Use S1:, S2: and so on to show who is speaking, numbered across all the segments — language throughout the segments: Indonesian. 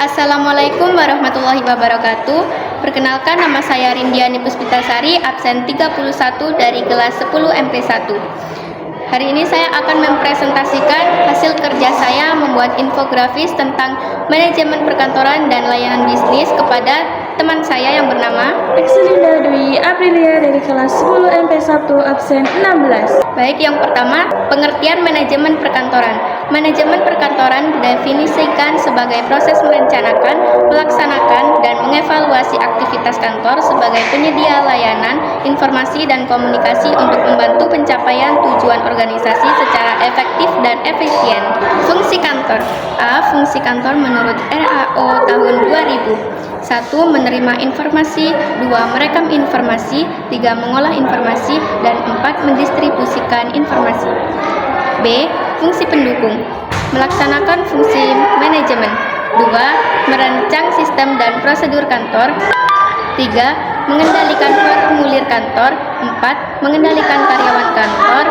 S1: Assalamualaikum warahmatullahi wabarakatuh. Perkenalkan, nama saya Rindiani Puspitasari, absen 31 dari kelas 10 MP1. Hari ini saya akan mempresentasikan hasil kerja saya membuat infografis tentang manajemen perkantoran dan layanan bisnis kepada teman saya yang bernama
S2: Exelinda Dwi Aprilia dari kelas 10 MP1 absen 16.
S1: Baik, yang pertama, pengertian manajemen perkantoran. Manajemen perkantoran didefinisikan sebagai proses merencanakan, melaksanakan, dan mengevaluasi aktivitas kantor sebagai penyedia layanan, informasi, dan komunikasi untuk membantu pencapaian tujuan organisasi secara efektif dan efisien. Fungsi kantor. A. Fungsi kantor menurut RAO tahun 2000. 1. Menerima informasi, 2. Merekam informasi, 3. Mengolah informasi, dan 4. Mendistribusikan informasi. B. Fungsi pendukung. Melaksanakan fungsi manajemen. 2. Merancang sistem dan prosedur kantor. 3. Mengendalikan formulir kantor. 4. Mengendalikan karyawan kantor.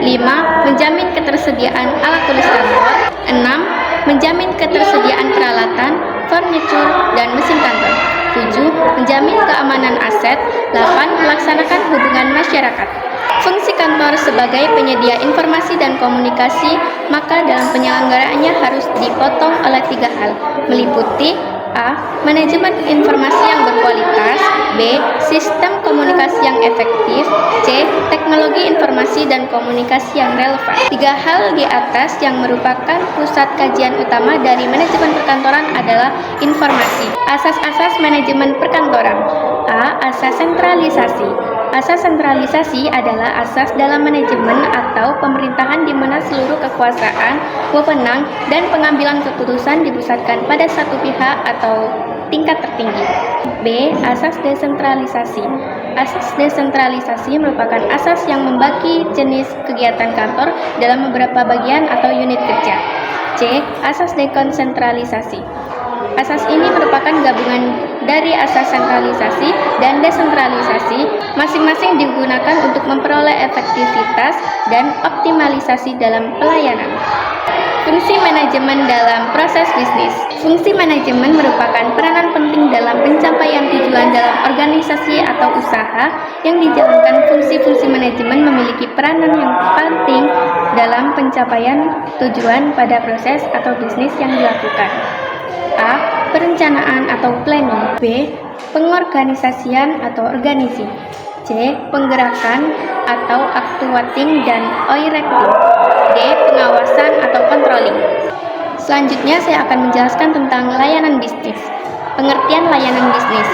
S1: 5. Menjamin ketersediaan alat tulis kantor. 6. Menjamin ketersediaan peralatan, furniture, dan mesin kantor. 7. Menjamin keamanan aset. 8. Melaksanakan hubungan masyarakat. Fungsi kantor sebagai penyedia informasi dan komunikasi, maka dalam penyelenggaraannya harus dipotong oleh 3 hal, meliputi A. Manajemen informasi yang berkualitas. B. Sistem komunikasi yang efektif. C. Teknologi informasi dan komunikasi yang relevan. 3 hal di atas yang merupakan pusat kajian utama dari manajemen perkantoran adalah informasi. Asas-asas manajemen perkantoran. A. Asas sentralisasi. Asas sentralisasi adalah asas dalam manajemen atau pemerintahan di mana seluruh kekuasaan, wewenang, dan pengambilan keputusan dipusatkan pada satu pihak atau tingkat tertinggi. B. Asas desentralisasi. Asas desentralisasi merupakan asas yang membagi jenis kegiatan kantor dalam beberapa bagian atau unit kerja. C. Asas dekonsentralisasi. Asas ini merupakan gabungan dari asas sentralisasi dan desentralisasi, masing-masing digunakan untuk memperoleh efektivitas dan optimalisasi dalam pelayanan. Fungsi manajemen dalam proses bisnis. Fungsi manajemen merupakan peranan penting dalam pencapaian tujuan dalam organisasi atau usaha yang dijalankan. Fungsi-fungsi manajemen memiliki peranan yang penting dalam pencapaian tujuan pada proses atau bisnis yang dilakukan. A. Perencanaan atau planning. B. Pengorganisasian atau organisasi. C. Penggerakan atau actuating dan directing. D. Pengawasan atau controlling. Selanjutnya saya akan menjelaskan tentang layanan bisnis. Pengertian layanan bisnis.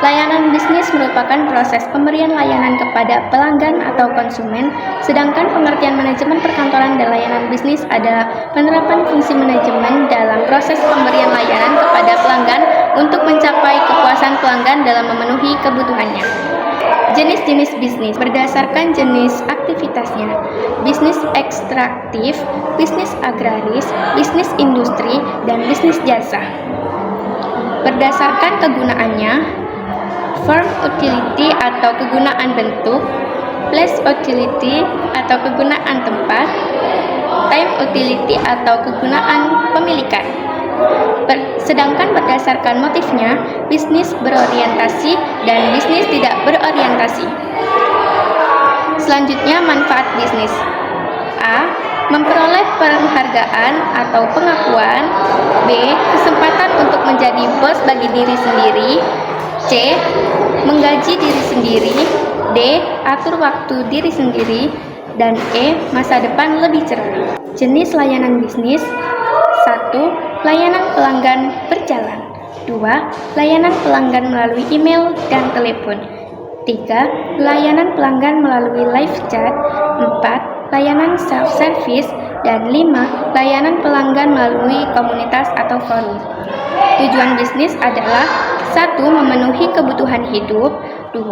S1: Layanan bisnis merupakan proses pemberian layanan kepada pelanggan atau konsumen, sedangkan pengertian manajemen perkantoran dan layanan bisnis adalah penerapan fungsi manajemen dalam proses pemberian layanan kepada pelanggan untuk mencapai kepuasan pelanggan dalam memenuhi kebutuhannya. Jenis-jenis bisnis berdasarkan jenis aktivitasnya. Bisnis ekstraktif, bisnis agraris, bisnis industri, dan bisnis jasa. Berdasarkan kegunaannya, form utility atau kegunaan bentuk, place utility atau kegunaan tempat, time utility atau kegunaan pemilikan. Sedangkan berdasarkan motifnya, bisnis berorientasi dan bisnis tidak berorientasi. Selanjutnya, manfaat bisnis. A. Memperoleh penghargaan atau pengakuan. B. Kesempatan untuk menjadi bos bagi diri sendiri. C. Menggaji diri sendiri. D. Atur waktu diri sendiri. Dan E. Masa depan lebih cerah. Jenis layanan bisnis. 1. Layanan pelanggan berjalan. 2. Layanan pelanggan melalui email dan telepon. 3. Layanan pelanggan melalui live chat. 4. Layanan self-service. Dan 5. Layanan pelanggan melalui komunitas atau forum. Tujuan bisnis adalah 1. Memenuhi kebutuhan hidup. 2.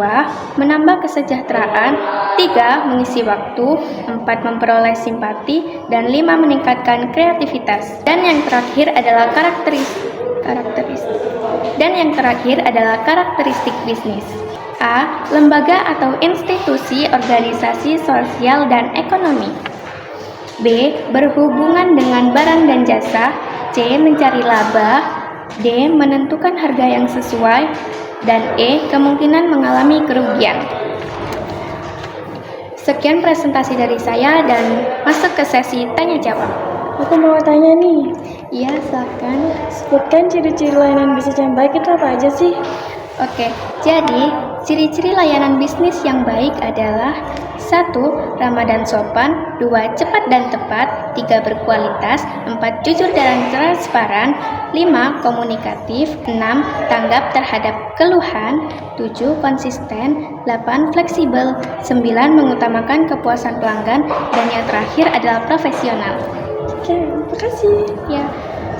S1: Menambah kesejahteraan. 3. Mengisi waktu. 4. Memperoleh simpati. Dan 5. Meningkatkan kreativitas. Dan yang terakhir adalah karakteristik bisnis. A. Lembaga atau institusi organisasi sosial dan ekonomi. B. Berhubungan dengan barang dan jasa. C. Mencari laba. D. Menentukan harga yang sesuai. Dan E. Kemungkinan mengalami kerugian. Sekian presentasi dari saya dan masuk ke sesi tanya jawab.
S2: Aku mau tanya nih,
S1: Iya, silakan.
S2: sebutkan ciri-ciri layanan bisnis yang baik itu apa aja sih?
S1: Oke, jadi ciri-ciri layanan bisnis yang baik adalah 1. Ramah dan sopan. 2. Cepat dan tepat. 3. Berkualitas. 4. Jujur dan transparan. 5. Komunikatif. 6. Tanggap terhadap keluhan. 7. Konsisten. 8. Fleksibel. 9. Mengutamakan kepuasan pelanggan. Dan yang terakhir adalah profesional.
S2: Oke, makasih.
S1: Ya,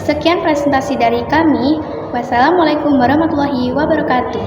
S1: sekian presentasi dari kami. Wassalamualaikum warahmatullahi wabarakatuh.